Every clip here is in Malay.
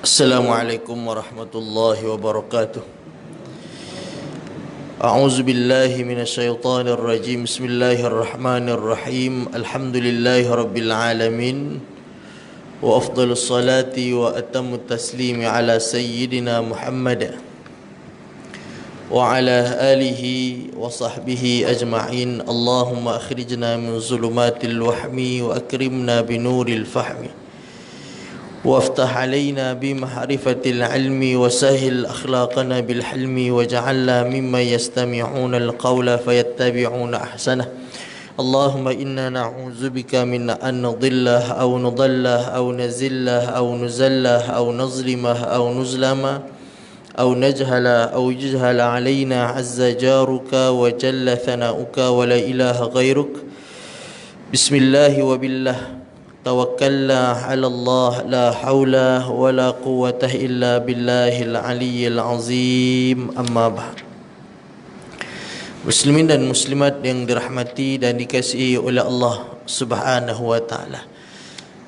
Assalamualaikum warahmatullahi wabarakatuh. A'udzu billahi minasyaitonir rajim. Bismillahirrahmanirrahim. Alhamdulillahirabbil alamin. Wa afdhalus salati wa atammut taslimi ala sayyidina Muhammad wa ala alihi wa sahbihi ajma'in. Allahumma akhrijna min zulumatil wahmi wa akrimna binuril fahmi. وافتح علينا بمعرفة العلم وسهل أخلاقنا بالحلم واجعلنا ممن يستمعون القول فيتبعون أحسنه. اللهم إنا نعوذ بك من أن نضله أو نضله أو نزله أو نزله أو نظلمه أو نظلمه أو نجهل أو يجهل علينا عز جارك وجل ثناؤك ولا إله غيرك. بسم الله وبالله توكلنا على الله لا حول ولا قوة إلا بالله العلي العظيم. أما بعد. Muslimin dan muslimat yang dirahmati dan dikasihi oleh Allah Subhanahu wa taala.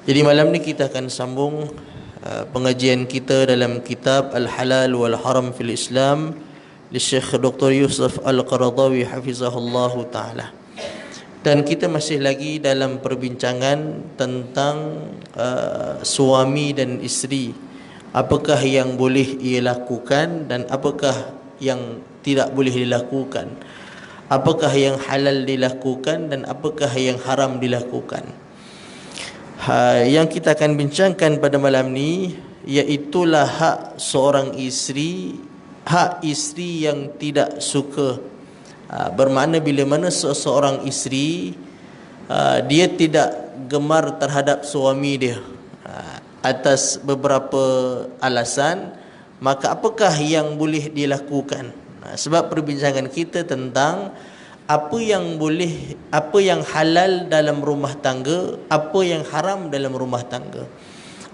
Jadi malam ni kita akan sambung pengajian kita dalam kitab Al-Halal wal Haram fil Islam li Syekh Dr. Yusuf Al-Qaradawi hafizahullahu taala. Dan kita masih lagi dalam perbincangan tentang suami dan isteri. Apakah yang boleh ia lakukan dan apakah yang tidak boleh dilakukan. Apakah yang halal dilakukan dan apakah yang haram dilakukan. Yang kita akan bincangkan pada malam ni iaitulah hak seorang isteri, hak isteri yang tidak suka. Bermakna bila mana seseorang isteri dia tidak gemar terhadap suami dia atas beberapa alasan, maka apakah yang boleh dilakukan? Sebab perbincangan kita tentang apa yang boleh, apa yang halal dalam rumah tangga, apa yang haram dalam rumah tangga.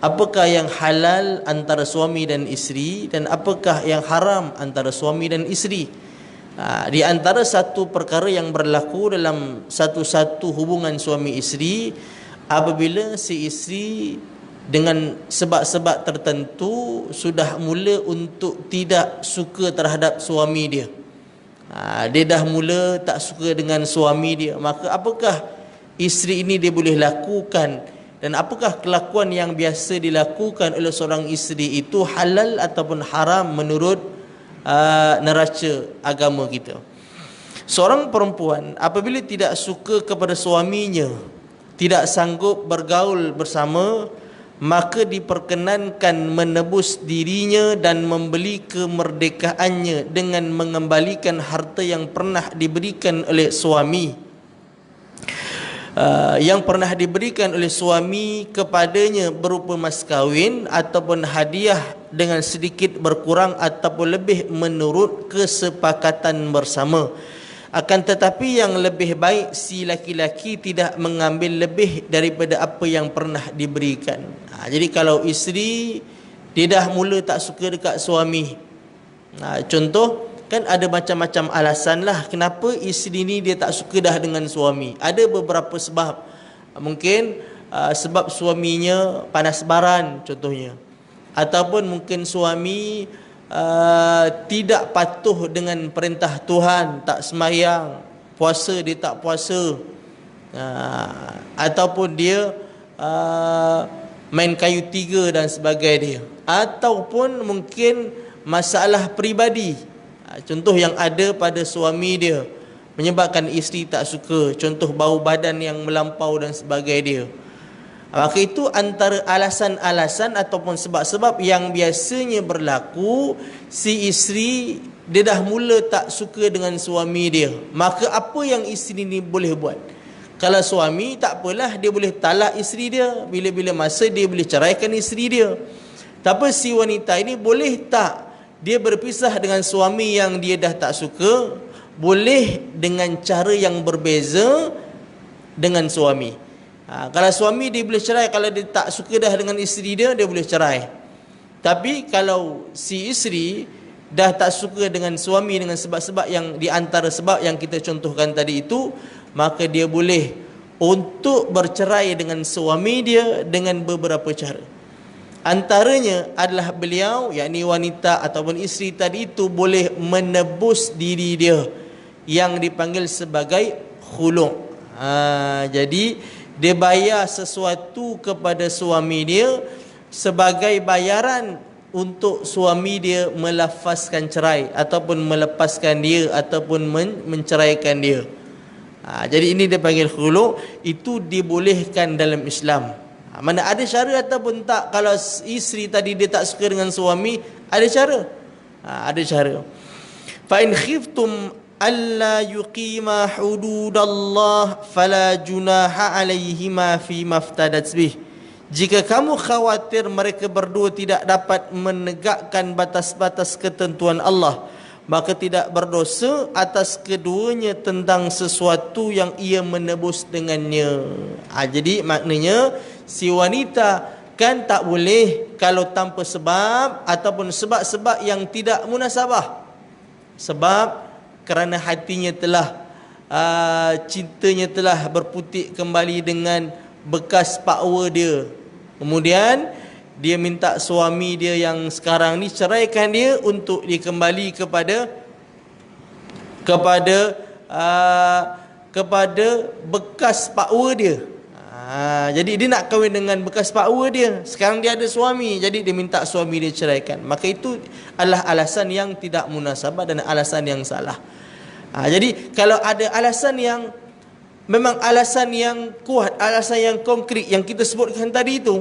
Apakah yang halal antara suami dan isteri dan apakah yang haram antara suami dan isteri. Di antara satu perkara yang berlaku dalam satu-satu hubungan suami isteri, apabila si isteri dengan sebab-sebab tertentu sudah mula untuk tidak suka terhadap suami dia, dia dah mula tak suka dengan suami dia, maka apakah isteri ini dia boleh lakukan dan apakah kelakuan yang biasa dilakukan oleh seorang isteri itu halal ataupun haram menurut neraca agama kita. Seorang perempuan apabila tidak suka kepada suaminya, tidak sanggup bergaul bersama, maka diperkenankan menebus dirinya dan membeli kemerdekaannya dengan mengembalikan harta yang pernah diberikan oleh suami, yang pernah diberikan oleh suami kepadanya berupa mas kahwin ataupun hadiah dengan sedikit berkurang ataupun lebih menurut kesepakatan bersama. Akan tetapi yang lebih baik si laki-laki tidak mengambil lebih daripada apa yang pernah diberikan. Jadi kalau isteri dia dah mula tak suka dekat suami, contoh kan ada macam-macam alasan lah kenapa isteri ni dia tak suka dah dengan suami. Ada beberapa sebab. Mungkin sebab suaminya panas baran contohnya, ataupun mungkin suami tidak patuh dengan perintah Tuhan, tak sembahyang, puasa dia tak puasa, ataupun dia main kayu tiga dan sebagainya, ataupun mungkin masalah peribadi. Contoh yang ada pada suami dia menyebabkan isteri tak suka, contoh bau badan yang melampau dan sebagainya. Maka itu antara alasan-alasan ataupun sebab-sebab yang biasanya berlaku si isteri dia dah mula tak suka dengan suami dia. Maka apa yang isteri ni boleh buat? Kalau suami tak apalah, dia boleh talak isteri dia, bila-bila masa dia boleh ceraikan isteri dia. Tapi si wanita ini boleh tak dia berpisah dengan suami yang dia dah tak suka? Boleh dengan cara yang berbeza dengan suami. Kalau suami dia boleh cerai, kalau dia tak suka dah dengan isteri dia, dia boleh cerai. Tapi kalau si isteri dah tak suka dengan suami dengan sebab-sebab yang di antara sebab yang kita contohkan tadi itu, maka dia boleh untuk bercerai dengan suami dia dengan beberapa cara. Antaranya adalah beliau, yakni wanita ataupun isteri tadi itu boleh menebus diri dia yang dipanggil sebagai khulu'. Jadi dia bayar sesuatu kepada suami dia sebagai bayaran untuk suami dia melafazkan cerai ataupun melepaskan dia ataupun menceraikan dia. Jadi ini dia panggil khulu'. Itu dibolehkan dalam Islam. Mana ada cara ataupun tak? Kalau isteri tadi dia tak suka dengan suami, ada cara. Ada cara. Fa in khiftum alla yuqima hududallah fala junaha alaihima fi maftadat bih. Jika kamu khawatir mereka berdua tidak dapat menegakkan batas-batas ketentuan Allah, maka tidak berdosa atas keduanya tentang sesuatu yang ia menebus dengannya. Jadi maknanya si wanita kan tak boleh kalau tanpa sebab ataupun sebab-sebab yang tidak munasabah. Sebab kerana hatinya telah cintanya telah berputik kembali dengan bekas pakwa dia. Kemudian dia minta suami dia yang sekarang ni ceraikan dia untuk dikembali kepada bekas pakwa dia. Jadi dia nak kahwin dengan bekas pakwa dia. Sekarang dia ada suami, jadi dia minta suami dia ceraikan. Maka itu adalah alasan yang tidak munasabah dan alasan yang salah. Jadi kalau ada alasan yang memang alasan yang kuat, alasan yang konkret yang kita sebutkan tadi itu,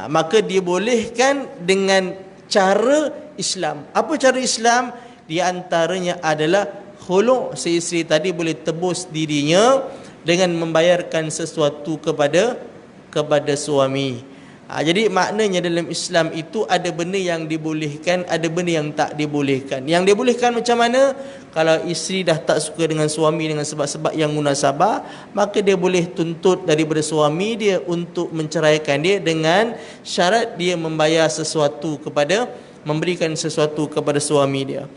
maka dia bolehkan dengan cara Islam. Apa cara Islam? Di antaranya adalah khulu'. Si isteri tadi boleh tebus dirinya dengan membayarkan sesuatu kepada suami. Jadi maknanya dalam Islam itu ada benda yang dibolehkan, ada benda yang tak dibolehkan. Yang dibolehkan macam mana? Kalau isteri dah tak suka dengan suami dengan sebab-sebab yang munasabah, maka dia boleh tuntut daripada suami dia untuk menceraikan dia dengan syarat dia membayar sesuatu memberikan sesuatu kepada suami dia.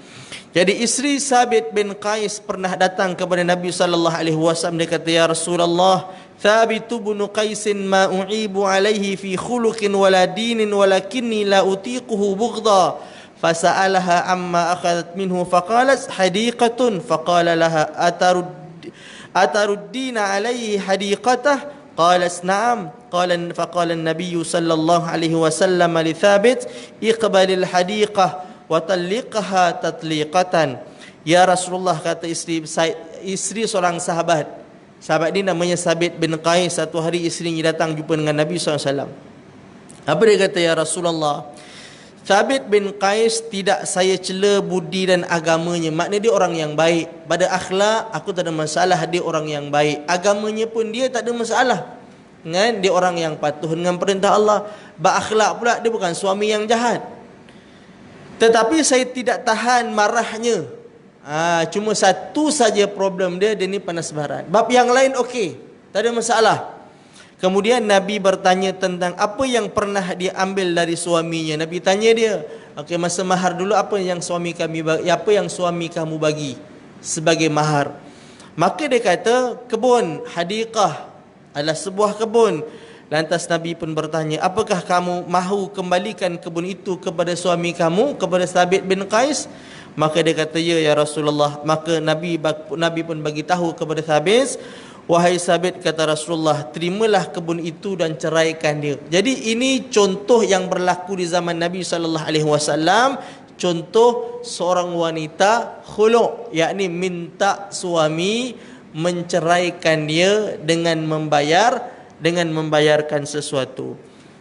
Jadi isteri Sabit bin Qais pernah datang kepada Nabi sallallahu alaihi wasallam. Dia kata, ya Rasulullah, Thabit bin Qais ma u'ibu alaihi fi khuluqin wala dinin walakinni la utiquhu bughdha. Fasa'alaha amma akhadhat minhu faqalat hadiqatun faqala laha ataruddina alaihi hadiqatah. Qalat na'am. Faqala an-nabiy sallallahu alaihi wasallam li Thabit iqbalil hadiqah wa talliqaha tatliqatan. Ya Rasulullah, kata isteri seorang sahabat ini namanya Sabit bin Qais. Satu hari isterinya datang jumpa dengan Nabi SAW. Apa dia kata? Ya Rasulullah, Sabit bin Qais tidak saya cela budi dan agamanya. Maknanya dia orang yang baik. Pada akhlak aku tak ada masalah, dia orang yang baik. Agamanya pun dia tak ada masalah. Dia orang yang patuh dengan perintah Allah. Berakhlak pula, dia bukan suami yang jahat. Tetapi saya tidak tahan marahnya. Cuma satu saja problem dia ni panas barat. Bab yang lain okey, tak ada masalah. Kemudian Nabi bertanya tentang apa yang pernah dia ambil dari suaminya. Nabi tanya dia, okey, masa mahar dulu apa yang suami kamu bagi sebagai mahar? Maka dia kata kebun, hadiqah adalah sebuah kebun. Lantas Nabi pun bertanya, apakah kamu mahu kembalikan kebun itu kepada suami kamu, kepada Sabit bin Qais? Maka dia kata, ya Rasulullah. Maka Nabi pun bagi tahu kepada Sabit, wahai Sabit, kata Rasulullah, terimalah kebun itu dan ceraikan dia. Jadi ini contoh yang berlaku di zaman Nabi SAW. Contoh seorang wanita khulu', yakni minta suami menceraikan dia dengan membayarkan sesuatu.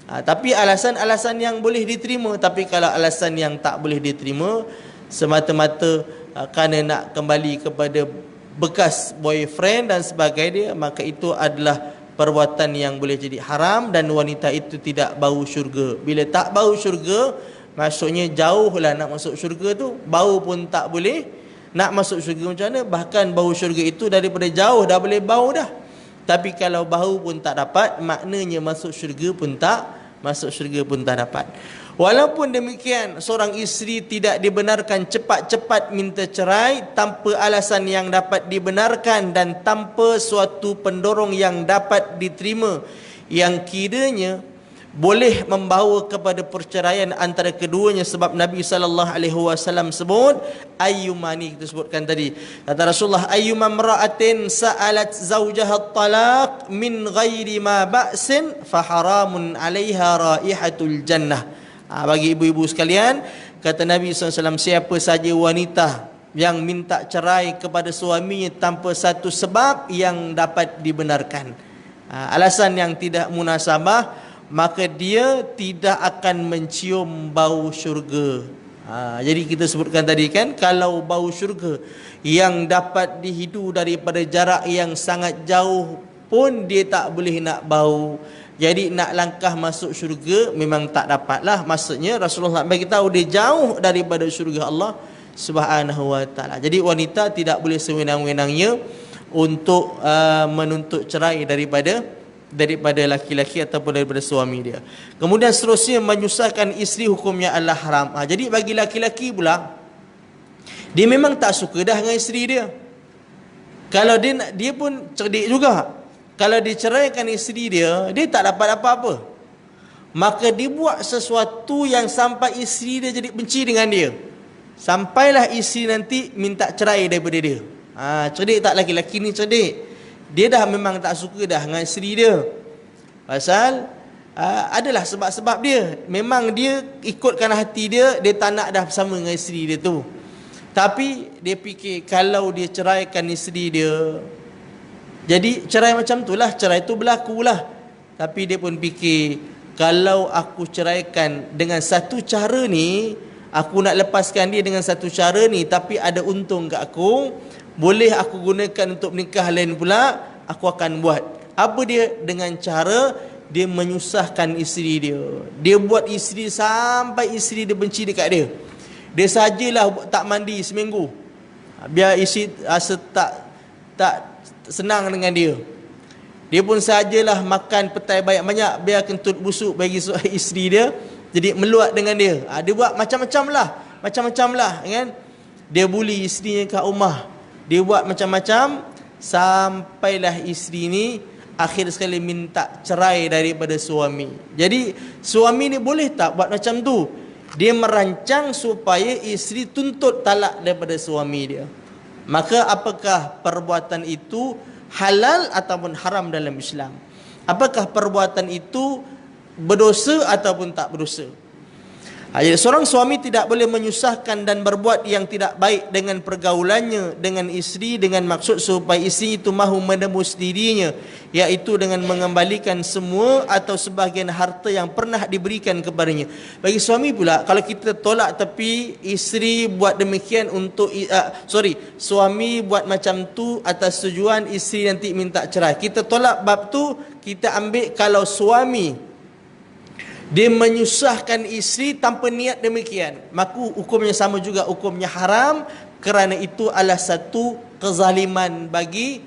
Tapi alasan-alasan yang boleh diterima. Tapi kalau alasan yang tak boleh diterima semata-mata kerana nak kembali kepada bekas boyfriend dan sebagainya, maka itu adalah perbuatan yang boleh jadi haram dan wanita itu tidak bau syurga. Bila tak bau syurga, maksudnya jauhlah nak masuk syurga tu. Bau pun tak boleh. Nak masuk syurga macam mana? Bahkan bau syurga itu daripada jauh dah boleh bau dah. Tapi kalau bau pun tak dapat, maknanya masuk syurga pun tak dapat. Walaupun demikian, seorang isteri tidak dibenarkan cepat-cepat minta cerai tanpa alasan yang dapat dibenarkan dan tanpa suatu pendorong yang dapat diterima, yang kiranya boleh membawa kepada perceraian antara keduanya, sebab Nabi SAW sebut ayyumani, kita sebutkan tadi, kata Rasulullah, ayyuma imra'atin sa'alat zawjaha at-talaq min ghairi ma ba'sin fa haramun 'alaiha raihatul jannah. Bagi ibu-ibu sekalian, kata Nabi SAW, siapa saja wanita yang minta cerai kepada suaminya tanpa satu sebab yang dapat dibenarkan, alasan yang tidak munasabah, maka dia tidak akan mencium bau syurga. Jadi kita sebutkan tadi kan, kalau bau syurga yang dapat dihidu daripada jarak yang sangat jauh pun dia tak boleh nak bau. Jadi nak langkah masuk syurga memang tak dapatlah. Maksudnya Rasulullah bagi tahu dia jauh daripada syurga Allah Subhanahu wa taala. Jadi wanita tidak boleh sewenang-wenangnya untuk menuntut cerai daripada laki-laki ataupun daripada suami dia. Kemudian seterusnya, menyusahkan isteri hukumnya adalah haram. Jadi bagi laki-laki pula, dia memang tak suka dah dengan isteri dia. Kalau dia pun cerdik juga. Kalau diceraikan isteri dia, dia tak dapat apa-apa. Maka dia buat sesuatu yang sampai isteri dia jadi benci dengan dia. Sampailah isteri nanti minta cerai daripada dia. Cerdik tak laki-laki ni, cerdik. Dia dah memang tak suka dah dengan isteri dia. Pasal adalah sebab-sebab dia. Memang dia ikutkan hati dia, dia tak nak dah bersama dengan isteri dia tu. Tapi dia fikir kalau dia ceraikan isteri dia, jadi cerai macam tu lah, cerai tu berlaku lah. Tapi dia pun fikir, kalau aku ceraikan dengan satu cara ni, aku nak lepaskan dia dengan satu cara ni, tapi ada untung kat aku, boleh aku gunakan untuk menikah lain pula, aku akan buat. Apa dia? Dengan cara dia menyusahkan isteri dia. Dia buat isteri sampai isteri dia benci dekat dia. Dia sajalah tak mandi seminggu, biar isteri rasa tak senang dengan dia. Dia pun sajalah makan petai banyak-banyak, biar kentut busuk bagi isteri dia, jadi meluat dengan dia. Dia buat macam-macam lah kan. Dia bully isterinya kat rumah. Dia buat macam-macam sampailah isteri ni akhir sekali minta cerai daripada suami. Jadi suami ni boleh tak buat macam tu? Dia merancang supaya isteri tuntut talak daripada suami dia. Maka apakah perbuatan itu halal ataupun haram dalam Islam? Apakah perbuatan itu berdosa ataupun tak berdosa? Jadi seorang suami tidak boleh menyusahkan dan berbuat yang tidak baik dengan pergaulannya dengan isteri dengan maksud supaya isteri itu mahu menebus dirinya, iaitu dengan mengembalikan semua atau sebahagian harta yang pernah diberikan kepadanya. Bagi suami pula, kalau kita tolak tepi isteri buat demikian untuk suami buat macam tu atas tujuan isteri nanti minta cerai, kita tolak bab tu. Kita ambil kalau suami dia menyusahkan isteri tanpa niat demikian, maka hukumnya sama juga, hukumnya haram, kerana itu adalah satu kezaliman bagi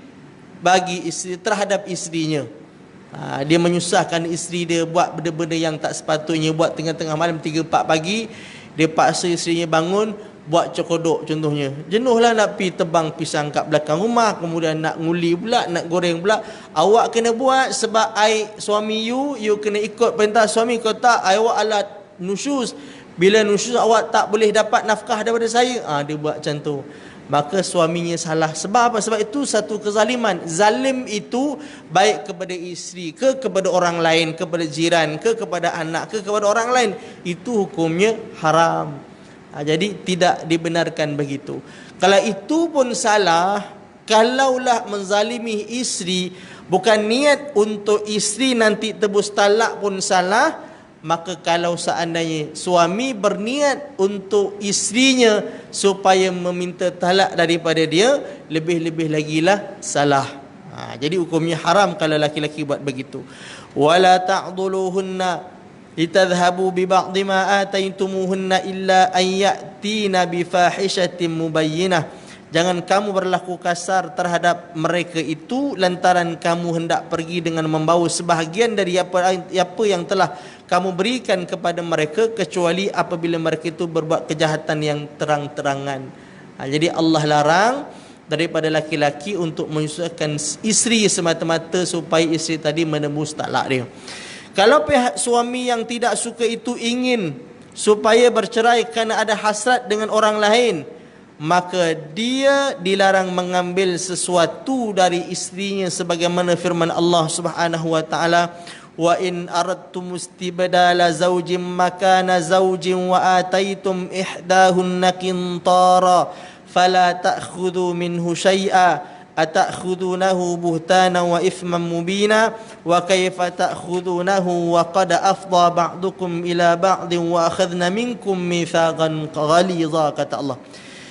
isteri terhadap isterinya. Dia menyusahkan isteri dia buat benda-benda yang tak sepatutnya, buat tengah-tengah malam 3-4 pagi, dia paksa isterinya bangun buat cokodok contohnya. Jenuhlah nak pergi tebang pisang kat belakang rumah, kemudian nak nguli pula, nak goreng pula. Awak kena buat sebab I suami you kena ikut perintah suami. Kau tak, awak adalah nusyuz. Bila nusyuz awak tak boleh dapat nafkah daripada saya. Dia buat macam tu. Maka suaminya salah. Sebab apa? Sebab itu satu kezaliman. Zalim itu baik kepada isteri ke kepada orang lain, kepada jiran ke kepada anak ke kepada orang lain, itu hukumnya haram. Jadi tidak dibenarkan begitu. Kalau itu pun salah, kalaulah menzalimi isteri bukan niat untuk isteri nanti tebus talak pun salah. Maka kalau seandainya suami berniat untuk isterinya supaya meminta talak daripada dia, lebih-lebih lagi lah salah. Jadi hukumnya haram kalau laki-laki buat begitu. Wala ta'dhuluhunna litadhhabu bi ba'dhi ma ataitumuhunna illa an ya'tina bi fahishatin mubayyinah. Jangan kamu berlaku kasar terhadap mereka itu lantaran kamu hendak pergi dengan membawa sebahagian dari apa yang telah kamu berikan kepada mereka, kecuali apabila mereka itu berbuat kejahatan yang terang-terangan. Jadi Allah larang daripada laki-laki untuk menyusahkan isteri semata-mata supaya isteri tadi menebus talak dia. Kalau pihak suami yang tidak suka itu ingin supaya bercerai kerana ada hasrat dengan orang lain, maka dia dilarang mengambil sesuatu dari isterinya sebagaimana firman Allah Subhanahu wa taala, wa in aradtum istibdala zawjin makana zawjin wa ataitum ihdahunna qintara fala ta'khudhu minhu syai'a atakhudunahu buhtana wa ithman mubina wa kaifa ta'khudunahu wa qad afdha ba'dukum ila ba'din wa akhadna minkum mitsaqan ghalidha, kata Allah.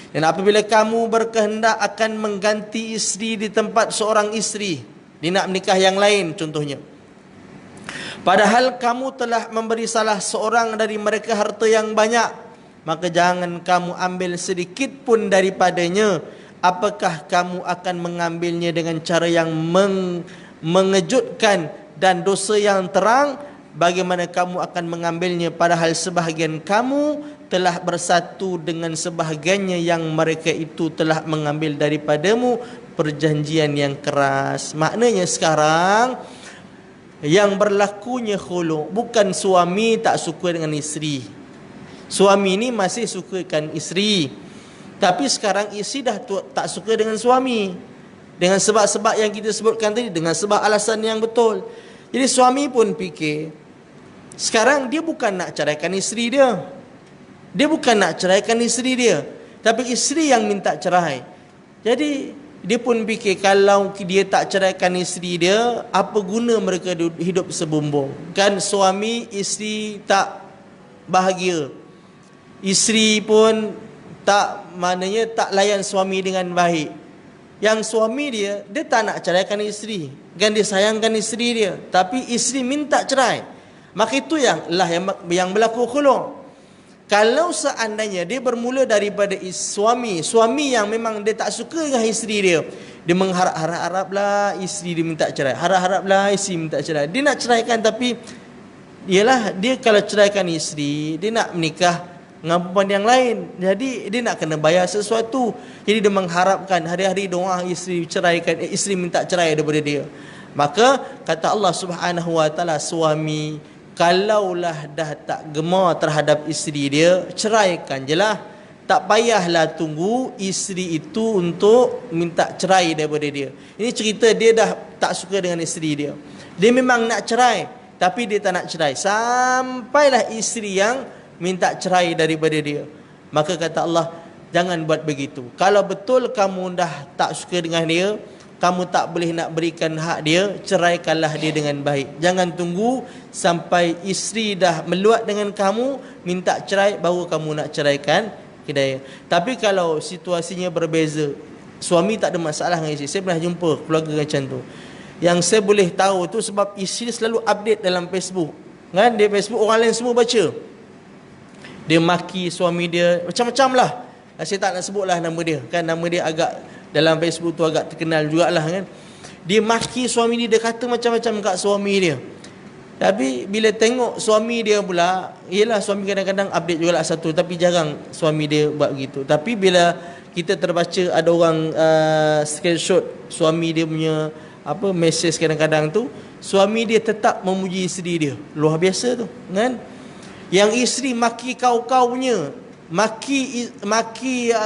Dan apabila kamu berkehendak akan mengganti isteri di tempat seorang isteri, dia nak menikah yang lain contohnya, padahal kamu telah memberi salah seorang dari mereka harta yang banyak, maka jangan kamu ambil sedikit pun daripadanya. Apakah kamu akan mengambilnya dengan cara yang mengejutkan dan dosa yang terang? Bagaimana kamu akan mengambilnya padahal sebahagian kamu telah bersatu dengan sebahagiannya yang mereka itu telah mengambil daripadamu perjanjian yang keras. Maknanya sekarang yang berlakunya khulu' bukan suami tak suka dengan isteri. Suami ni masih sukakan isteri, tapi sekarang isteri dah tak suka dengan suami, dengan sebab-sebab yang kita sebutkan tadi, dengan sebab alasan yang betul. Jadi suami pun fikir, sekarang dia bukan nak ceraikan isteri dia, dia bukan nak ceraikan isteri dia, tapi isteri yang minta cerai. Jadi dia pun fikir, kalau dia tak ceraikan isteri dia, apa guna mereka hidup sebumbung? Kan suami isteri tak bahagia, isteri pun maknanya tak layan suami dengan baik. Yang suami dia tak nak ceraikan isteri, kan dia sayangkan isteri dia, tapi isteri minta cerai. Maka itu yang berlaku khulu'. Kalau seandainya dia bermula daripada suami yang memang dia tak suka dengan isteri dia, dia mengharap-haraplah isteri dia minta cerai, harap-haraplah isteri minta cerai, dia nak ceraikan, tapi ialah dia kalau ceraikan isteri, dia nak menikah dengan perempuan yang lain, jadi dia nak kena bayar sesuatu. Jadi dia mengharapkan hari-hari doa isteri ceraikan, isteri minta cerai daripada dia. Maka kata Allah Subhanahu wa taala, suami kalaulah dah tak gemar terhadap isteri dia, ceraikan je lah. Tak payahlah tunggu isteri itu untuk minta cerai daripada dia. Ini cerita dia dah tak suka dengan isteri dia, dia memang nak cerai, tapi dia tak nak cerai sampailah isteri yang minta cerai daripada dia. Maka kata Allah, jangan buat begitu. Kalau betul kamu dah tak suka dengan dia, kamu tak boleh nak berikan hak dia, ceraikanlah dia dengan baik. Jangan tunggu sampai isteri dah meluat dengan kamu, minta cerai, baru kamu nak ceraikan dia. Tapi kalau situasinya berbeza, suami tak ada masalah dengan isteri. Saya pernah jumpa keluarga macam tu. Yang saya boleh tahu tu sebab isteri selalu update dalam Facebook, kan? Dia Facebook orang lain semua baca. Dia maki suami dia macam-macam lah. Saya tak nak sebut lah nama dia, kan nama dia agak dalam Facebook tu agak terkenal jugalah, kan. Dia maki suami dia kata macam-macam kat suami dia. Tapi bila tengok suami dia pula, yelah suami kadang-kadang update jugalah satu, tapi jarang suami dia buat begitu. Tapi bila kita terbaca ada orang screenshot suami dia punya message kadang-kadang tu, suami dia tetap memuji isteri dia. Luar biasa tu, kan. Yang isteri maki kau-kaunya, maki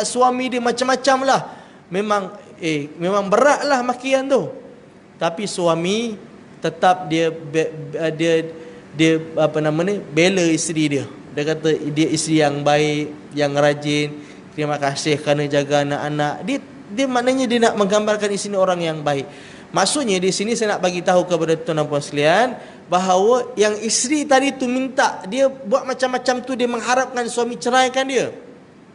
suami dia macam-macam lah. Memang berat lah makian tu. Tapi suami tetap dia bela isteri dia. Dia kata dia isteri yang baik, yang rajin, terima kasih kerana jaga anak-anak. Dia maknanya dia nak menggambarkan isteri orang yang baik. Maksudnya di sini saya nak bagi tahu kepada tuan dan puan sekalian, bahawa yang isteri tadi tu minta, dia buat macam-macam tu, dia mengharapkan suami ceraikan dia,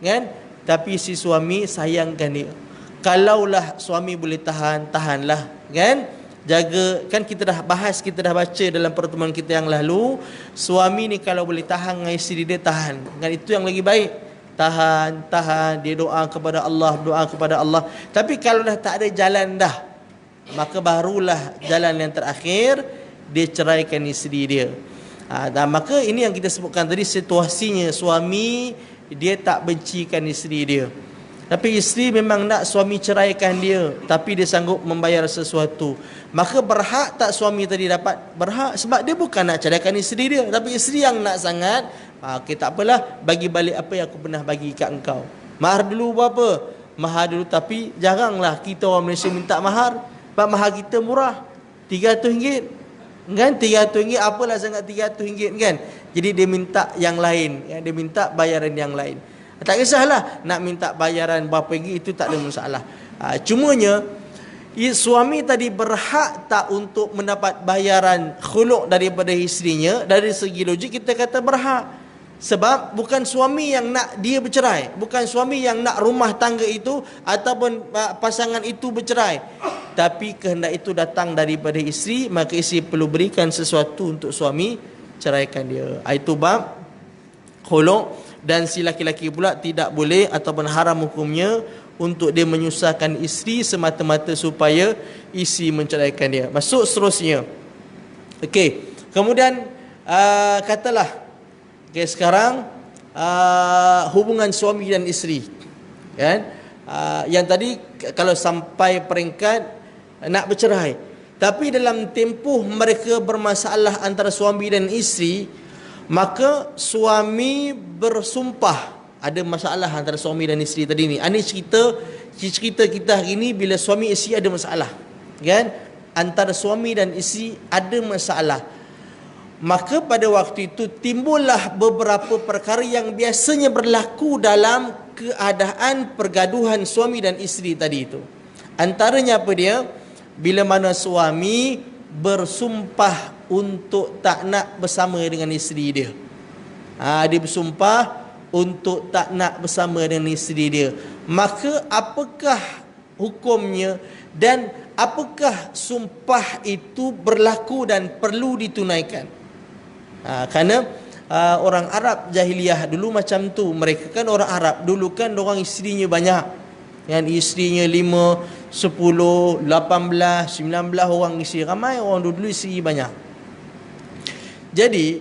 kan? Tapi si suami sayangkan dia. Kalaulah suami boleh tahan, tahanlah, kan? Jaga, kan kita dah bahas, kita dah baca dalam pertemuan kita yang lalu, suami ni kalau boleh tahan dengan isteri dia, tahan, kan? Itu yang lagi baik. Tahan, dia doa kepada Allah. Tapi kalau dah tak ada jalan dah, maka barulah jalan yang terakhir, dia ceraikan isteri dia. Dan maka ini yang kita sebutkan tadi, situasinya suami dia tak bencikan isteri dia, Tapi isteri memang nak suami ceraikan dia, tapi dia sanggup membayar sesuatu, maka berhak tak suami tadi dapat? Berhak, sebab dia bukan nak ceraikan isteri dia, tapi isteri yang nak sangat. Okey, tak apalah, bagi balik apa yang aku pernah bagi kat engkau. Mahar dulu berapa? Mahar dulu, tapi jaranglah kita orang Malaysia minta mahar. Sebab mahar kita murah, RM300 kan? RM300, apalah sangat RM300 kan? Jadi dia minta yang lain, dia minta bayaran yang lain. Tak kisahlah nak minta bayaran berapa ringgit, itu tak ada masalah. Cumanya suami tadi berhak tak untuk mendapat bayaran khuluk daripada isterinya? Dari segi logik kita kata berhak. Sebab bukan suami yang nak dia bercerai, bukan suami yang nak rumah tangga itu ataupun pasangan itu bercerai, tapi kehendak itu datang daripada isteri, maka isteri perlu berikan sesuatu untuk suami ceraikan dia. Itu bab khuluk. Dan si laki-laki pula tidak boleh ataupun haram hukumnya untuk dia menyusahkan isteri semata-mata supaya isteri menceraikan dia. Masuk seterusnya. Okey. Kemudian katalah sekarang hubungan suami dan isteri, kan? Yang tadi kalau sampai peringkat nak bercerai, tapi dalam tempoh mereka bermasalah antara suami dan isteri, maka suami bersumpah. Ada masalah antara suami dan isteri tadi ni. Ini cerita kita hari ni bila suami isteri ada masalah, kan? Antara suami dan isteri ada masalah. Maka pada waktu itu timbullah beberapa perkara yang biasanya berlaku dalam keadaan pergaduhan suami dan isteri tadi itu. Antaranya apa dia? Bila mana suami bersumpah untuk tak nak bersama dengan isteri dia. Dia bersumpah untuk tak nak bersama dengan isteri dia. Maka apakah hukumnya dan apakah sumpah itu berlaku dan perlu ditunaikan? Kerana orang Arab jahiliah dulu macam tu. Mereka kan orang Arab dulu kan orang isterinya banyak, yang isterinya 5, 10, 18, 19 orang isteri. Ramai orang dulu isteri banyak. Jadi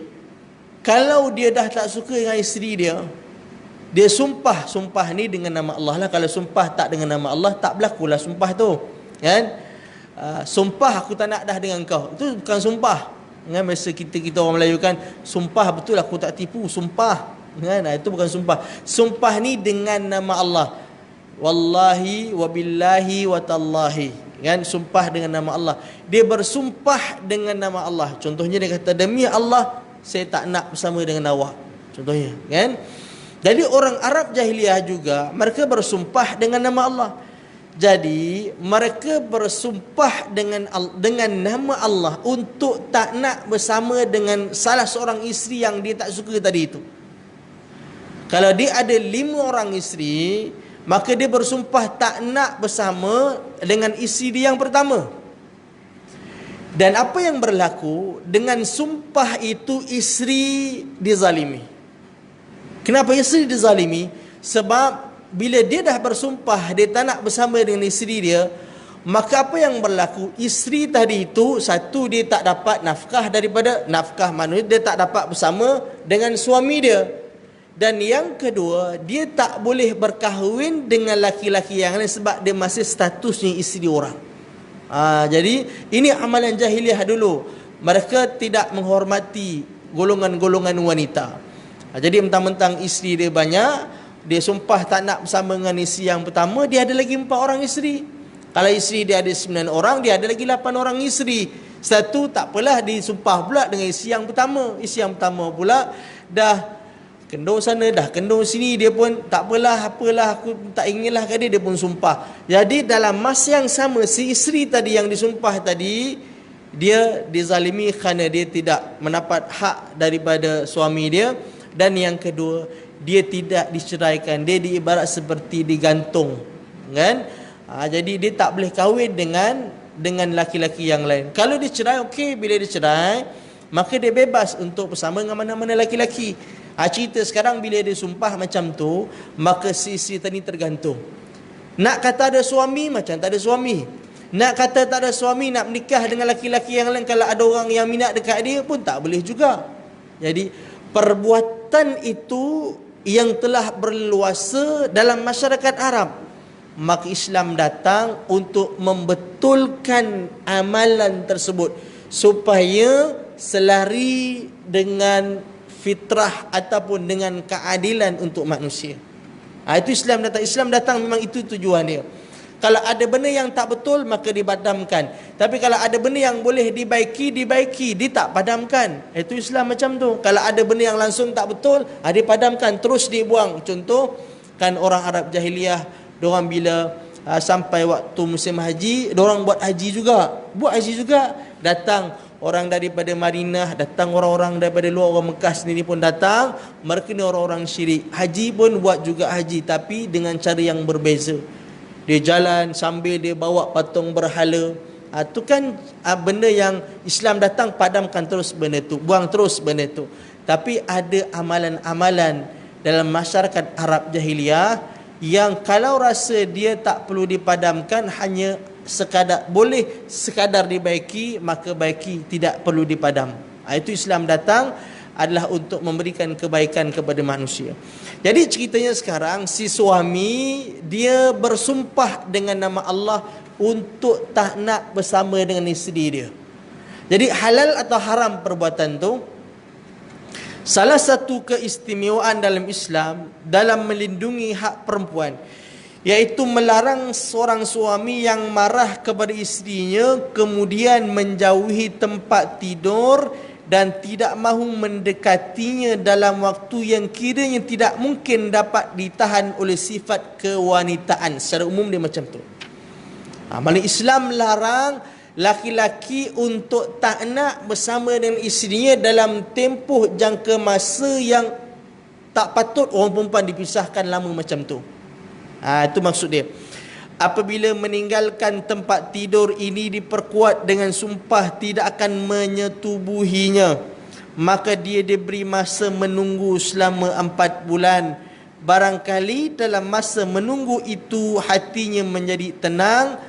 kalau dia dah tak suka dengan isteri dia, dia sumpah ni dengan nama Allah lah. Kalau sumpah tak dengan nama Allah, tak berlakulah sumpah tu, kan? Sumpah aku tak nak dah dengan kau, itu bukan sumpah, kan? Biasa kita orang Melayu kan, sumpah betul aku tak tipu, sumpah, kan? Itu bukan sumpah. Sumpah ni dengan nama Allah. Wallahi wabillahi watallahi, kan? Sumpah dengan nama Allah. Dia bersumpah dengan nama Allah. Contohnya dia kata, demi Allah saya tak nak bersama dengan awak, contohnya, kan? Jadi orang Arab jahiliah juga mereka bersumpah dengan nama Allah. Jadi mereka bersumpah dengan nama Allah untuk tak nak bersama dengan salah seorang isteri yang dia tak suka tadi itu. Kalau dia ada 5 orang isteri, maka dia bersumpah tak nak bersama dengan isteri dia yang pertama. Dan apa yang berlaku dengan sumpah itu, isteri dizalimi. Kenapa isteri dizalimi? Sebab bila dia dah bersumpah dia tak nak bersama dengan isteri dia, maka apa yang berlaku? Isteri tadi itu, satu, dia tak dapat nafkah daripada nafkah manusia, dia tak dapat bersama dengan suami dia. Dan yang kedua, dia tak boleh berkahwin dengan laki-laki yang lain sebab dia masih statusnya isteri orang. Jadi ini amalan jahiliah dulu. Mereka tidak menghormati golongan-golongan wanita. Jadi mentang-mentang isteri dia banyak, dia sumpah tak nak bersama dengan isteri yang pertama, dia ada lagi 4 orang isteri. Kalau isteri dia ada 9 orang, dia ada lagi 8 orang isteri. Satu, tak apalah, disumpah pula dengan isteri yang pertama. Isteri yang pertama pula dah kendor sana, dah kendor sini, dia pun tak apalah, aku tak inginlah kat dia pun sumpah. Jadi dalam masa yang sama, si isteri tadi yang disumpah tadi, dia dizalimi kerana dia tidak mendapat hak daripada suami dia. Dan yang kedua, dia tidak diceraikan, dia diibarat seperti digantung, kan? Jadi dia tak boleh kahwin dengan laki-laki yang lain. Kalau dia cerai, okey, bila dia cerai, maka dia bebas untuk bersama dengan mana-mana laki-laki. Cerita sekarang bila dia sumpah macam tu, maka si tadi tergantung. Nak kata ada suami, macam tak ada suami. Nak kata tak ada suami, nak menikah dengan laki-laki yang lain, kalau ada orang yang minat dekat dia pun tak boleh juga. Jadi perbuatan itu yang telah berleluasa dalam masyarakat Arab. Maka Islam datang untuk membetulkan amalan tersebut supaya selari dengan fitrah ataupun dengan keadilan untuk manusia. Itu Islam datang. Islam datang memang itu tujuan dia. Kalau ada benda yang tak betul, maka dipadamkan. Tapi kalau ada benda yang boleh dibaiki, dia tak padamkan. Itu Islam macam tu. Kalau ada benda yang langsung tak betul, dipadamkan, terus dibuang. Contoh, kan orang Arab jahiliah, diorang bila sampai waktu musim haji, diorang buat haji juga. Datang orang daripada Madinah, datang orang-orang daripada luar, orang Mekah sendiri pun datang. Mereka ni orang-orang syirik. Haji pun buat juga haji, tapi dengan cara yang berbeza. Dia jalan sambil dia bawa patung berhala. Itu kan benda yang Islam datang, padamkan terus benda tu, buang terus benda tu. Tapi ada amalan-amalan dalam masyarakat Arab jahiliah yang kalau rasa dia tak perlu dipadamkan, hanya sekadar dibaiki, maka baiki, tidak perlu dipadam. Itu Islam datang adalah untuk memberikan kebaikan kepada manusia. Jadi ceritanya sekarang, si suami dia bersumpah dengan nama Allah untuk tak nak bersama dengan isteri dia. Jadi halal atau haram perbuatan tu? Salah satu keistimewaan dalam Islam dalam melindungi hak perempuan, iaitu melarang seorang suami yang marah kepada isterinya kemudian menjauhi tempat tidur dan tidak mahu mendekatinya dalam waktu yang kiranya tidak mungkin dapat ditahan oleh sifat kewanitaan. Secara umum dia macam tu. Maksudnya Islam larang laki-laki untuk tak nak bersama dengan isterinya dalam tempoh jangka masa yang tak patut orang perempuan dipisahkan lama macam tu. Itu maksud dia. Apabila meninggalkan tempat tidur ini diperkuat dengan sumpah tidak akan menyetubuhinya, maka dia diberi masa menunggu selama 4 bulan. Barangkali dalam masa menunggu itu hatinya menjadi tenang,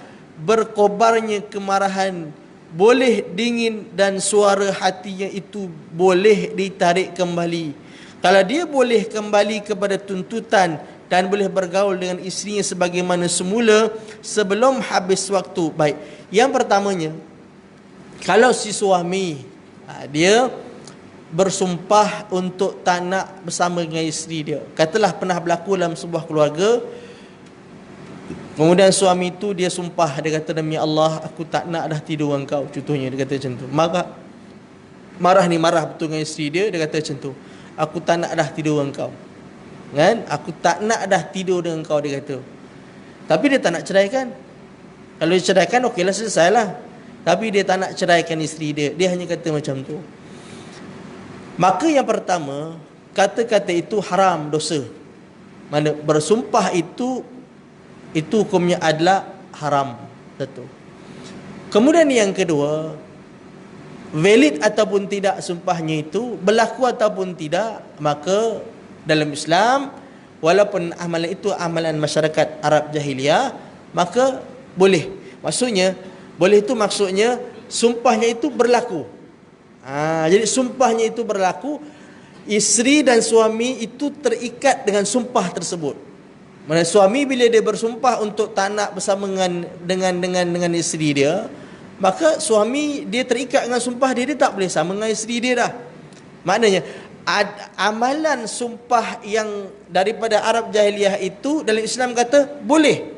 berkobarnya kemarahan boleh dingin dan suara hatinya itu boleh ditarik kembali. Kalau dia boleh kembali kepada tuntutan dan boleh bergaul dengan isterinya sebagaimana semula sebelum habis waktu. Baik, yang pertamanya, kalau si suami dia bersumpah untuk tak nak bersama dengan isteri dia, katalah pernah berlaku dalam sebuah keluarga, kemudian suami itu dia sumpah, dia kata, demi Allah aku tak nak dah tidur dengan kau, contohnya dia kata macam tu. Marah betul dengan isteri dia, dia kata macam tu, aku tak nak dah tidur dengan kau, kan? Aku tak nak dah tidur dengan kau, dia kata. Tapi dia tak nak ceraikan. Kalau dia ceraikan, okeylah, selesailah. Tapi dia tak nak ceraikan isteri dia. Dia hanya kata macam tu. Maka yang pertama, kata-kata itu haram, dosa. Mana bersumpah itu hukumnya adalah haram. Satu. Kemudian yang kedua, valid ataupun tidak sumpahnya itu, berlaku ataupun tidak, maka dalam Islam, walaupun amalan itu amalan masyarakat Arab jahiliah, maka boleh. Maksudnya, boleh itu maksudnya sumpahnya itu berlaku. Jadi sumpahnya itu berlaku, isteri dan suami itu terikat dengan sumpah tersebut. Mana suami bila dia bersumpah untuk tak nak bersama dengan isteri dia, maka suami dia terikat dengan sumpah dia, dia tak boleh sama dengan isteri dia dah. Maknanya amalan sumpah yang daripada Arab jahiliah itu dalam Islam kata boleh.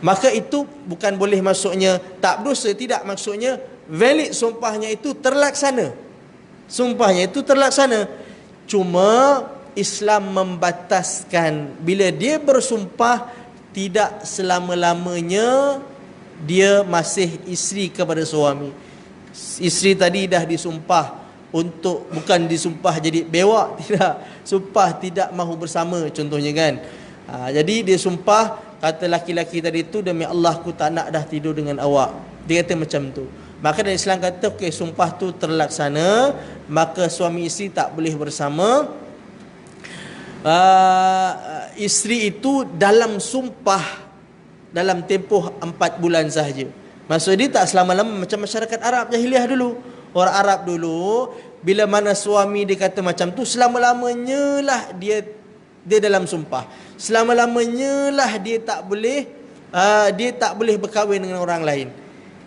Maka itu bukan boleh maksudnya tak berdosa, tidak, maksudnya valid, sumpahnya itu terlaksana. Sumpahnya itu terlaksana. Cuma Islam membataskan bila dia bersumpah tidak selama-lamanya dia masih isteri kepada suami. Isteri tadi dah disumpah untuk, bukan disumpah jadi bewak, tidak, sumpah tidak mahu bersama contohnya kan. Jadi dia sumpah, kata laki-laki tadi tu, demi Allah aku tak nak dah tidur dengan awak, dia kata macam tu. Maka dalam Islam kata okey, sumpah tu terlaksana, maka suami isteri tak boleh bersama. Isteri itu dalam sumpah dalam tempoh 4 bulan sahaja. Maksud dia tak selama-lama macam masyarakat Arab jahiliah dulu. Orang Arab dulu bila mana suami dia kata macam tu, selama-lamanya lah dia dalam sumpah. Selama-lamanya lah dia tak boleh berkahwin dengan orang lain.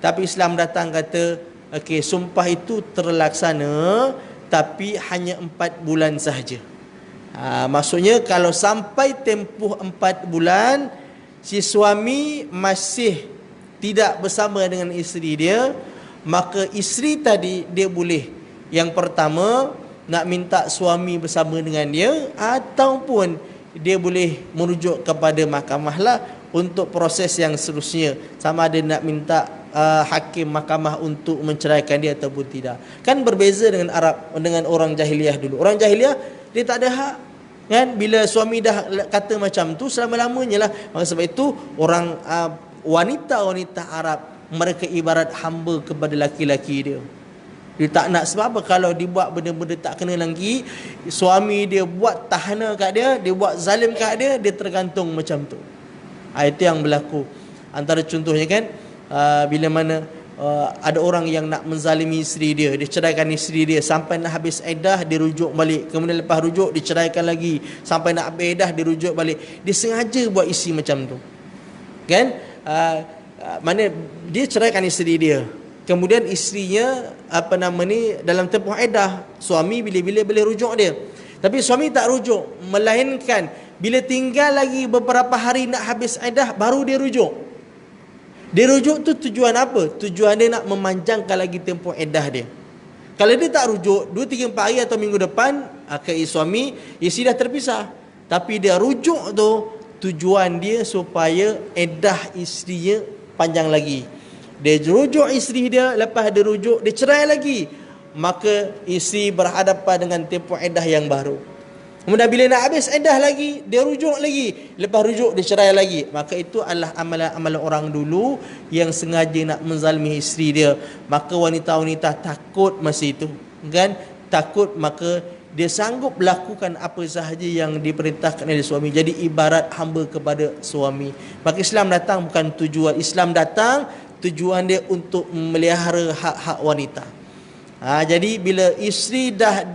Tapi Islam datang kata, okey, sumpah itu terlaksana tapi hanya 4 bulan sahaja. Maksudnya kalau sampai tempoh 4 bulan si suami masih tidak bersama dengan isteri dia, maka isteri tadi dia boleh, yang pertama nak minta suami bersama dengan dia, ataupun dia boleh merujuk kepada mahkamah lah untuk proses yang seterusnya, sama ada nak minta hakim mahkamah untuk menceraikan dia ataupun tidak. Kan berbeza dengan orang jahiliah dulu. Orang jahiliah dia tak ada hak, kan? Bila suami dah kata macam tu, selama-lamanya lah. Maka sebab itu orang wanita-wanita Arab, mereka ibarat hamba kepada laki-laki dia. Dia tak nak, sebab apa? Kalau dia buat benda-benda tak kena lagi, suami dia buat tahana kat dia, dia buat zalim kat dia, dia tergantung macam tu. Itu yang berlaku. Antara contohnya kan, bila mana ada orang yang nak menzalimi isteri dia, dia ceraikan isteri dia, sampai nak habis iddah dia rujuk balik, kemudian lepas rujuk diceraikan lagi, sampai nak habis iddah dia rujuk balik. Dia sengaja buat isteri macam tu, kan? Mana dia ceraikan isteri dia, kemudian isterinya dalam tempoh iddah, suami bila-bila boleh rujuk dia, tapi suami tak rujuk, melainkan bila tinggal lagi beberapa hari nak habis iddah baru dia rujuk. Dia rujuk tu tujuan apa? Tujuan dia nak memanjangkan lagi tempoh iddah dia. Kalau dia tak rujuk 2-3-4 hari atau minggu depan, suami isteri dah terpisah. Tapi dia rujuk tu tujuan dia supaya iddah isterinya panjang lagi. Dia rujuk isteri dia, lepas dia rujuk dia cerai lagi, maka isteri berhadapan dengan tempoh iddah yang baru. Kemudian bila nak habis iddah lagi, dia rujuk lagi, lepas rujuk dia cerai lagi. Maka itu adalah amalan-amalan orang dulu yang sengaja nak menzalimi isteri dia. Maka wanita-wanita takut masa itu, kan? Takut, maka dia sanggup lakukan apa sahaja yang diperintahkan oleh suami. Jadi ibarat hamba kepada suami. Maka Islam datang bukan tujuan, Islam datang tujuan dia untuk memelihara hak-hak wanita. Jadi bila isteri dah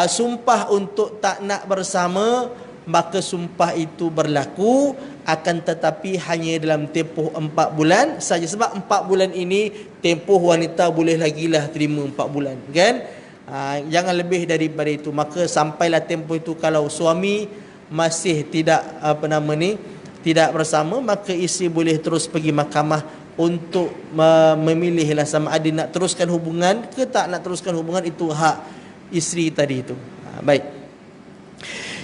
sumpah untuk tak nak bersama, maka sumpah itu berlaku, akan tetapi hanya dalam tempoh 4 bulan saja. Sebab 4 bulan ini tempoh wanita boleh lagi lah terima 4 bulan, kan? Jangan lebih daripada itu. Maka sampailah tempoh itu, kalau suami masih tidak tidak bersama, maka isteri boleh terus pergi mahkamah untuk memilihlah sama ada nak teruskan hubungan ke tak nak teruskan hubungan. Itu hak isteri tadi itu. Baik.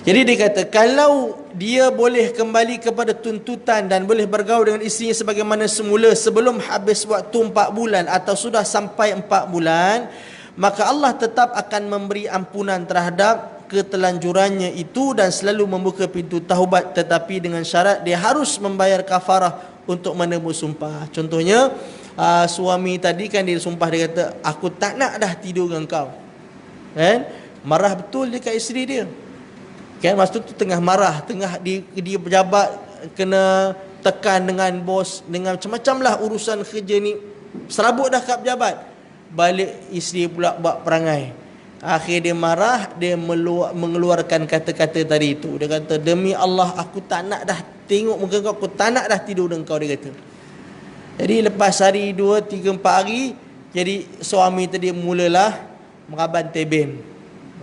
Jadi dia kata, kalau dia boleh kembali kepada tuntutan dan boleh bergaul dengan isterinya sebagaimana semula sebelum habis waktu 4 bulan atau sudah sampai 4 bulan, maka Allah tetap akan memberi ampunan terhadap ketelanjurannya itu dan selalu membuka pintu taubat, tetapi dengan syarat dia harus membayar kafarah untuk menebus sumpah. Contohnya, suami tadi kan dia sumpah, dia kata, aku tak nak dah tidur dengan kau, kan? Marah betul dia kat isteri dia, kan? Masa tu tengah marah, tengah dia pejabat, kena tekan dengan bos, dengan macam-macam lah urusan kerja ni, serabut dah kat pejabat. Balik isteri pula buat perangai. Akhir dia marah, dia mengeluarkan kata-kata tadi itu. Dia kata, demi Allah aku tak nak dah tengok muka kau, aku tak nak dah tidur dengan kau, dia kata. Jadi lepas hari 2, 3, 4 hari, jadi suami tadi mulalah meraban teben.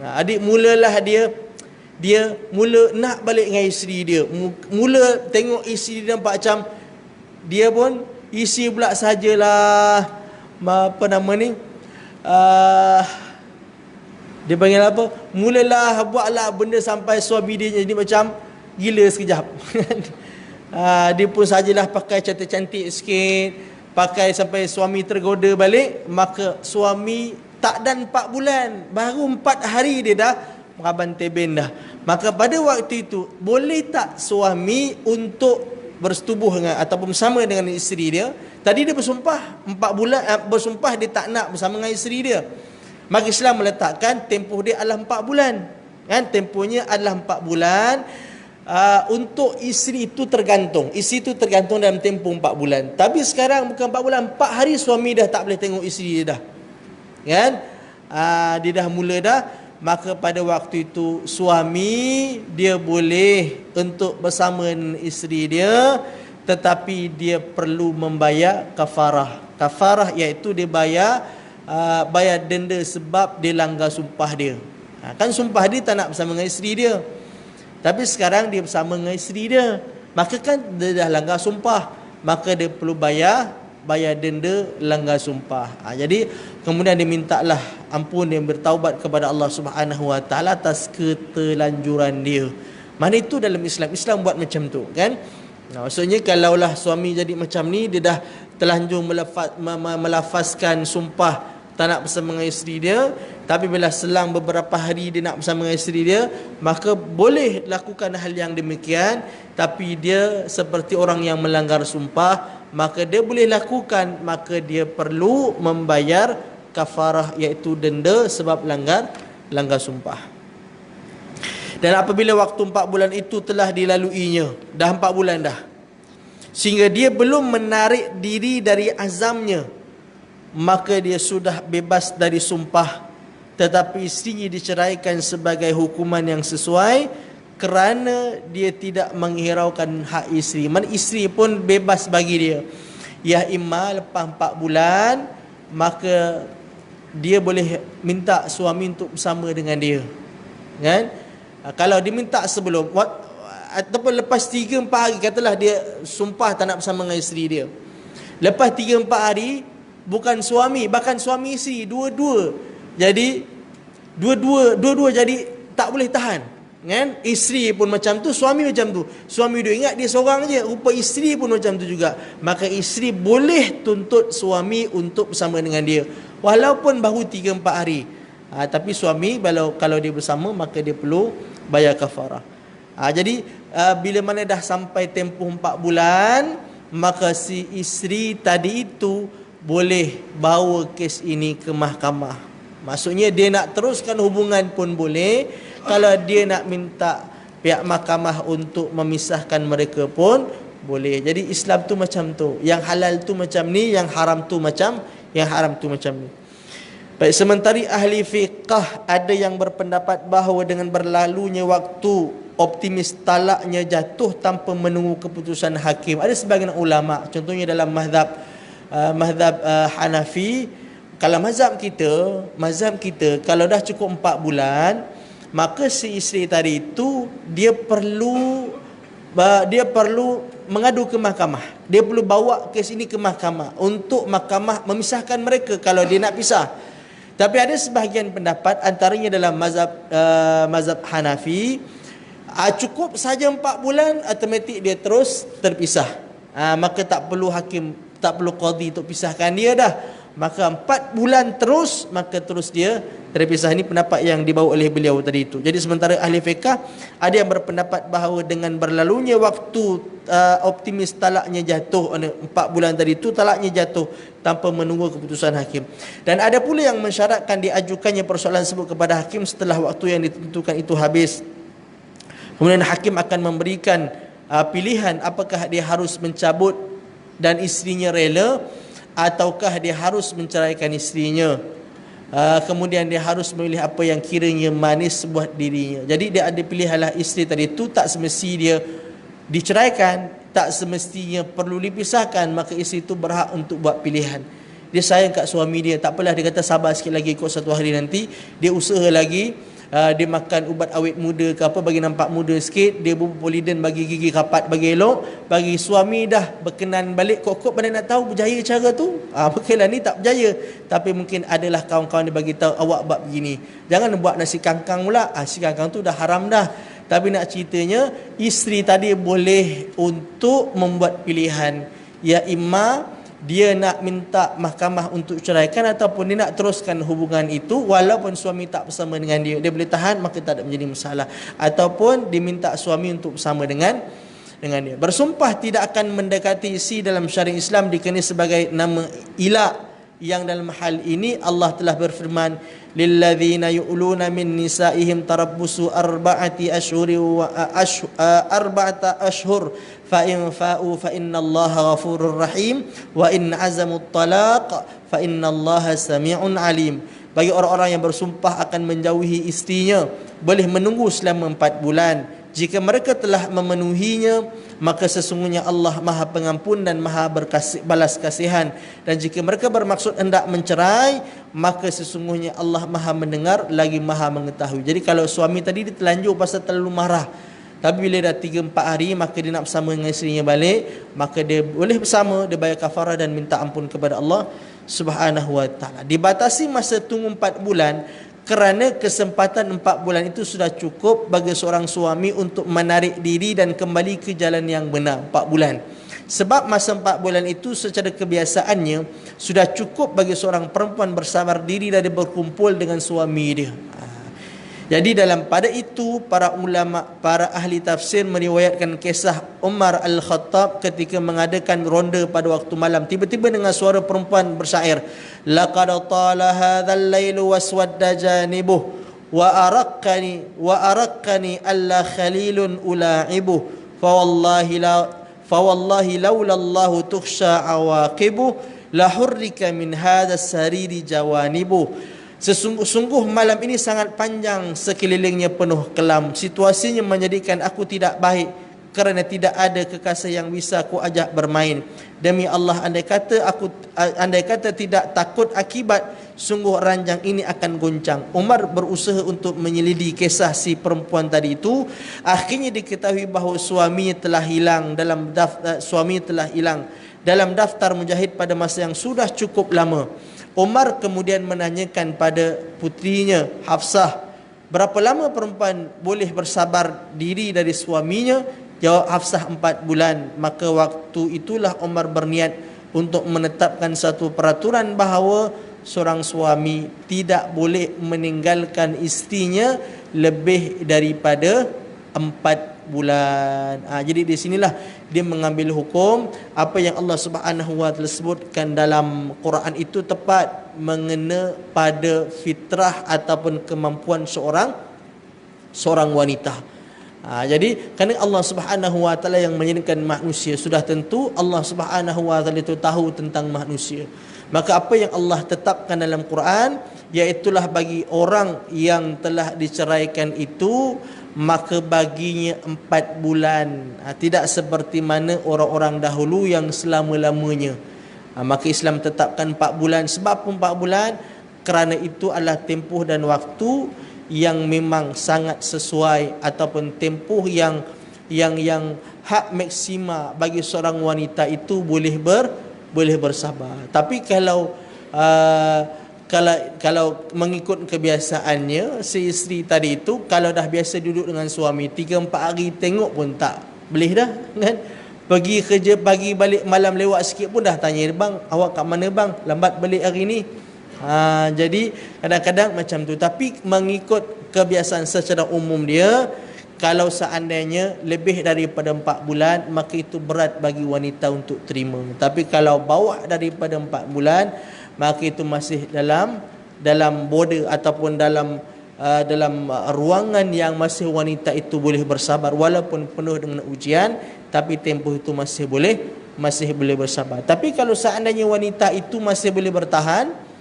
Adik mulalah dia mula nak balik dengan isteri dia. Mula tengok isteri dia nampak macam dia pun, isteri pula sajalah dia panggil apa, mulalah buatlah benda sampai suami dia jadi macam gila sekejap. Dia pun sajalah pakai cantik-cantik sikit, pakai sampai suami tergoda balik. Maka suami tak dan 4 bulan, baru 4 hari dia dah meraban teben dah. Maka pada waktu itu, boleh tak suami untuk bersetubuh dengan ataupun bersama dengan isteri dia? Tadi dia bersumpah 4 bulan, bersumpah dia tak nak bersama dengan isteri dia. Maka Islam meletakkan tempoh dia adalah 4 bulan, kan? Tempohnya adalah 4 bulan. Untuk isteri itu tergantung, isteri itu tergantung dalam tempoh 4 bulan. Tapi sekarang bukan 4 bulan, 4 hari suami dah tak boleh tengok isteri dia dah, kan? dia dah mula dah, maka pada waktu itu suami dia boleh untuk bersama dengan isteri dia, tetapi dia perlu membayar kafarah. Kafarah iaitu dia bayar denda sebab dia langgar sumpah dia. Kan sumpah dia tak nak bersama dengan isteri dia, tapi sekarang dia bersama dengan isteri dia, maka kan dia dah langgar sumpah, maka dia perlu bayar denda langgar sumpah. Jadi kemudian dia mintalah ampun, dia bertaubat kepada Allah Subhanahu Wa Taala atas keterlanjuran dia. Mana itu dalam Islam buat macam tu kan. Maksudnya kalaulah suami jadi macam ni, dia dah terlanjur melafazkan sumpah tak nak bersama dengan isteri dia, tapi bila selang beberapa hari dia nak bersama dengan isteri dia, maka boleh lakukan hal yang demikian, tapi dia seperti orang yang melanggar sumpah, maka dia boleh lakukan, maka dia perlu membayar kafarah iaitu denda sebab langgar sumpah. Dan apabila waktu 4 bulan itu telah dilaluinya, dah 4 bulan dah, sehingga dia belum menarik diri dari azamnya, maka dia sudah bebas dari sumpah, tetapi isterinya diceraikan sebagai hukuman yang sesuai kerana dia tidak menghiraukan hak isteri. Mana isteri pun bebas bagi dia. Ya imma lepas 4 bulan, maka dia boleh minta suami untuk bersama dengan dia. Kan? Kalau diminta sebelum ataupun lepas 3-4 hari, katalah dia sumpah tak nak bersama dengan isteri dia, lepas 3-4 hari, bukan suami, bahkan suami isteri dua-dua jadi tak boleh tahan kan. Isteri pun macam tu, suami macam tu. Suami dia ingat dia seorang je, rupa isteri pun macam tu juga, maka isteri boleh tuntut suami untuk bersama dengan dia walaupun baru 3-4 hari. Tapi suami kalau dia bersama, maka dia perlu bayar kafarah. Jadi bila mana dah sampai tempoh 4 bulan, maka si isteri tadi itu boleh bawa kes ini ke mahkamah. Maksudnya dia nak teruskan hubungan pun boleh. Kalau dia nak minta pihak mahkamah untuk memisahkan mereka pun boleh. Jadi Islam tu macam tu. Yang halal tu macam ni, yang haram tu macam ni. Baik, sementara ahli fiqh ada yang berpendapat bahawa dengan berlalunya waktu, optimis talaknya jatuh tanpa menunggu keputusan hakim. Ada sebahagian ulama, contohnya dalam mazhab Hanafi. Kalau mazhab kita kalau dah cukup 4 bulan, maka si isteri tadi itu dia perlu mengadu ke mahkamah. Dia perlu bawa kes ini ke mahkamah untuk mahkamah memisahkan mereka kalau dia nak pisah. Tapi ada sebahagian pendapat, antaranya dalam mazhab Hanafi, cukup saja 4 bulan automatik dia terus terpisah. Maka tak perlu hakim, tak perlu qadi untuk pisahkan dia dah. Maka 4 bulan terus, maka terus dia terpisah. Ini pendapat yang dibawa oleh beliau tadi itu. Jadi sementara ahli fiqh ada yang berpendapat bahawa dengan berlalunya waktu optimis talaknya jatuh, 4 bulan tadi itu talaknya jatuh tanpa menunggu keputusan hakim. Dan ada pula yang mensyaratkan diajukannya persoalan tersebut kepada hakim setelah waktu yang ditentukan itu habis. Kemudian hakim akan memberikan pilihan apakah dia harus mencabut dan isterinya rela, ataukah dia harus menceraikan isterinya. Kemudian dia harus memilih apa yang kiranya manis buat dirinya. Jadi dia ada pilihanlah. Isteri tadi itu tak semesti dia diceraikan, tak semestinya perlu dipisahkan, maka isteri itu berhak untuk buat pilihan. Dia sayang kat suami dia, tak apalah, dia kata sabar sikit lagi, ikut satu hari nanti dia usaha lagi, dia makan ubat awet muda ke apa bagi nampak muda sikit, dia bubuk poliden bagi gigi rapat, bagi elok, bagi suami dah berkenan balik. Kok mana nak tahu berjaya cara tu? Mungkinlah ni tak berjaya, tapi mungkin adalah kawan-kawan dia bagi tahu awak buat begini, jangan buat nasi kangkang pula. Nasi kangkang tu dah haram dah. Tapi nak ceritanya, isteri tadi boleh untuk membuat pilihan. Ya imma dia nak minta mahkamah untuk ceraikan, ataupun dia nak teruskan hubungan itu walaupun suami tak bersama dengan dia. Dia boleh tahan, maka tak ada menjadi masalah. Ataupun diminta suami untuk bersama dengan dia. Bersumpah tidak akan mendekati isi dalam syariat Islam dikenali sebagai nama ilah. Yang dalam hal ini Allah telah berfirman, lilladzina yu'luna min nisaihim tarabbusu arba'ata ashhur fa in fa'u fa innallaha ghafurur rahim wa in azamu talaq fa innallaha sami'un alim. Bagi orang-orang yang bersumpah akan menjauhi istrinya, boleh menunggu selama 4 bulan. Jika mereka telah memenuhinya, maka sesungguhnya Allah Maha Pengampun dan Maha balas kasihan. Dan jika mereka bermaksud hendak mencerai, maka sesungguhnya Allah Maha mendengar lagi Maha mengetahui. Jadi kalau suami tadi dia terlanjur pasal terlalu marah, tapi bila dah 3-4 hari maka dia nak bersama dengan isterinya balik, maka dia boleh bersama, dia bayar kafarah dan minta ampun kepada Allah Subhanahu wa taala. Dibatasi masa tunggu 4 bulan kerana kesempatan 4 bulan itu sudah cukup bagi seorang suami untuk menarik diri dan kembali ke jalan yang benar. 4 bulan. Sebab masa 4 bulan itu secara kebiasaannya sudah cukup bagi seorang perempuan bersabar diri dari berkumpul dengan suami dia. Jadi dalam pada itu para ulama, para ahli tafsir meriwayatkan kisah Umar Al-Khattab ketika mengadakan ronda pada waktu malam. Tiba-tiba dengan suara perempuan bersyair, laqad tala hadzal lailu waswadda janibuh wa araqqani alla khalilun ulaibuh fa wallahi laula Allah tukhsha awaqibuh la hurrika min hadzal sariri jawanibuh. Sesungguh malam ini sangat panjang, sekelilingnya penuh kelam. Situasinya menjadikan aku tidak baik kerana tidak ada kekasih yang bisa aku ajak bermain. Demi Allah, andai kata tidak takut akibat, sungguh ranjang ini akan goncang. Umar berusaha untuk menyelidiki kisah si perempuan tadi itu. Akhirnya diketahui bahawa suaminya telah hilang dalam daftar mujahid pada masa yang sudah cukup lama. Umar kemudian menanyakan pada putrinya Hafsah, berapa lama perempuan boleh bersabar diri dari suaminya? Jawab Hafsah, 4 bulan. Maka waktu itulah Umar berniat untuk menetapkan satu peraturan bahawa seorang suami tidak boleh meninggalkan isterinya lebih daripada 4 bulan. Jadi di sinilah dia mengambil hukum apa yang Allah Subhanahu wa taala sebutkan dalam Quran itu tepat mengena pada fitrah ataupun kemampuan seorang wanita. Jadi kerana Allah Subhanahu wa taala yang menjadikan manusia, sudah tentu Allah Subhanahu wa taala itu tahu tentang manusia. Maka apa yang Allah tetapkan dalam Quran, iaitulah bagi orang yang telah diceraikan itu, maka baginya 4 bulan. Tidak seperti mana orang-orang dahulu yang selama-lamanya. Maka Islam tetapkan 4 bulan. Sebab 4 bulan? Kerana itu adalah tempoh dan waktu yang memang sangat sesuai, ataupun tempoh yang hak maksima bagi seorang wanita itu boleh bersabar. Tapi kalau mengikut kebiasaannya, si isteri tadi itu kalau dah biasa duduk dengan suami 3-4 hari tengok pun tak boleh dah kan. Pergi kerja pagi balik malam lewat sikit pun dah tanya, bang awak kat mana bang, lambat balik hari ni. Jadi kadang-kadang macam tu. Tapi mengikut kebiasaan secara umum dia, kalau seandainya lebih daripada 4 bulan, maka itu berat bagi wanita untuk terima. Tapi kalau bawah daripada 4 bulan, maka itu masih dalam border ataupun dalam ruangan yang masih wanita itu boleh bersabar, walaupun penuh dengan ujian, tapi tempoh itu masih boleh bersabar. Tapi kalau seandainya wanita itu masih boleh bertahan,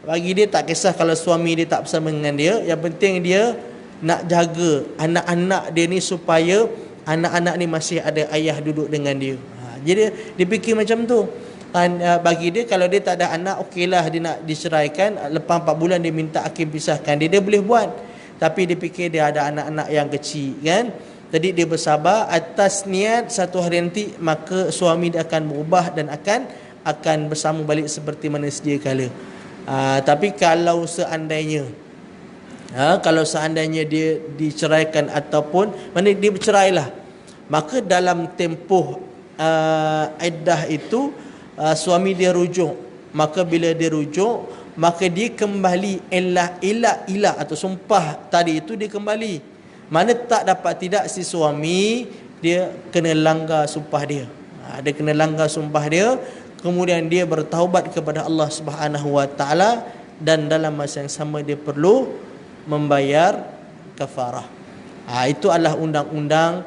bagi dia tak kisah kalau suami dia tak bersama dengan dia, yang penting dia nak jaga anak-anak dia ni supaya anak-anak ni masih ada ayah duduk dengan dia. Jadi dia fikir macam tu. Bagi dia kalau dia tak ada anak, okeylah dia nak diceraikan, lepas 4 bulan dia minta hakim pisahkan, dia boleh buat. Tapi dia fikir dia ada anak-anak yang kecil kan. Jadi dia bersabar atas niat satu hari nanti maka suami dia akan berubah dan akan bersama balik seperti mana sedia kala. Tapi kalau seandainya dia diceraikan ataupun mana dia bercerailah, maka dalam tempoh iddah itu suami dia rujuk. Maka bila dia rujuk, maka dia kembali ilah atau sumpah tadi itu dia kembali. Mana tak dapat tidak si suami dia kena langgar sumpah dia. Dia kena langgar sumpah dia, kemudian dia bertaubat kepada Allah Subhanahu wa taala, dan dalam masa yang sama dia perlu membayar kafarah. Itu adalah undang-undang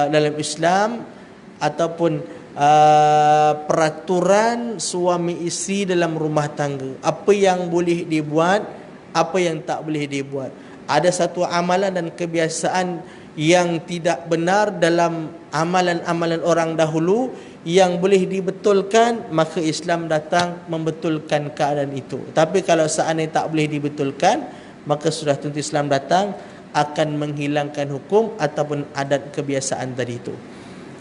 dalam Islam, ataupun peraturan suami isteri dalam rumah tangga. Apa yang boleh dibuat, apa yang tak boleh dibuat. Ada satu amalan dan kebiasaan yang tidak benar dalam amalan-amalan orang dahulu yang boleh dibetulkan, maka Islam datang membetulkan keadaan itu. Tapi kalau seandainya tak boleh dibetulkan, maka sudah tentu Islam datang akan menghilangkan hukum ataupun adat kebiasaan tadi itu.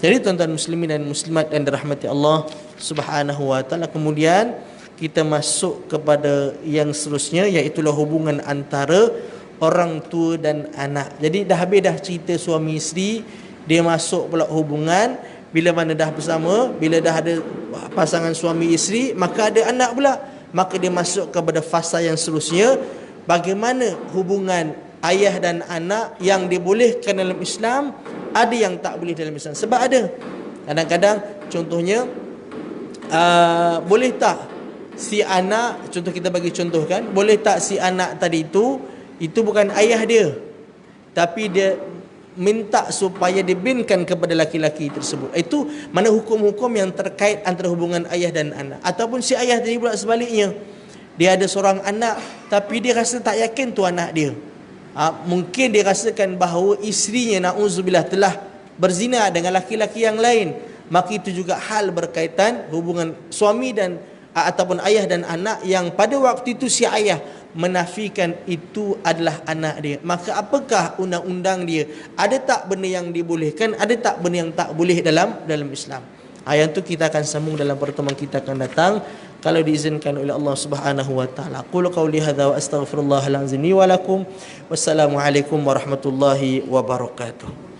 Jadi tuan-tuan muslimin dan muslimat yang dirahmati Allah Subhanahu wa taala, kemudian kita masuk kepada yang seterusnya, iaitu hubungan antara orang tua dan anak. Jadi dah habis dah cerita suami isteri, dia masuk pula hubungan. Bila mana dah bersama, bila dah ada pasangan suami isteri, maka ada anak pula. Maka dia masuk kepada fasa yang seterusnya, bagaimana hubungan ayah dan anak yang dibolehkan dalam Islam, ada yang tak boleh dalam Islam. Sebab ada kadang-kadang, contohnya boleh tak si anak, contoh kita bagi contoh kan, boleh tak si anak tadi itu bukan ayah dia, tapi dia minta supaya dibinkan kepada laki-laki tersebut. Itu mana hukum-hukum yang terkait antara hubungan ayah dan anak. Ataupun si ayah tadi pula sebaliknya, dia ada seorang anak tapi dia rasa tak yakin tu anak dia. Mungkin dia rasakan bahawa isterinya na'udzubillah telah berzina dengan laki-laki yang lain. Maka itu juga hal berkaitan hubungan suami dan ataupun ayah dan anak, yang pada waktu itu si ayah menafikan itu adalah anak dia. Maka apakah undang-undang dia? Ada tak benda yang dibolehkan, ada tak benda yang tak boleh dalam Islam? Yang tu kita akan sambung dalam pertemuan kita akan datang, kalau diizinkan oleh Allah Subhanahu wa taala. Qul qauli hadza wa astaghfirullahal azim li wa lakum. Wassalamualaikum warahmatullahi wabarakatuh.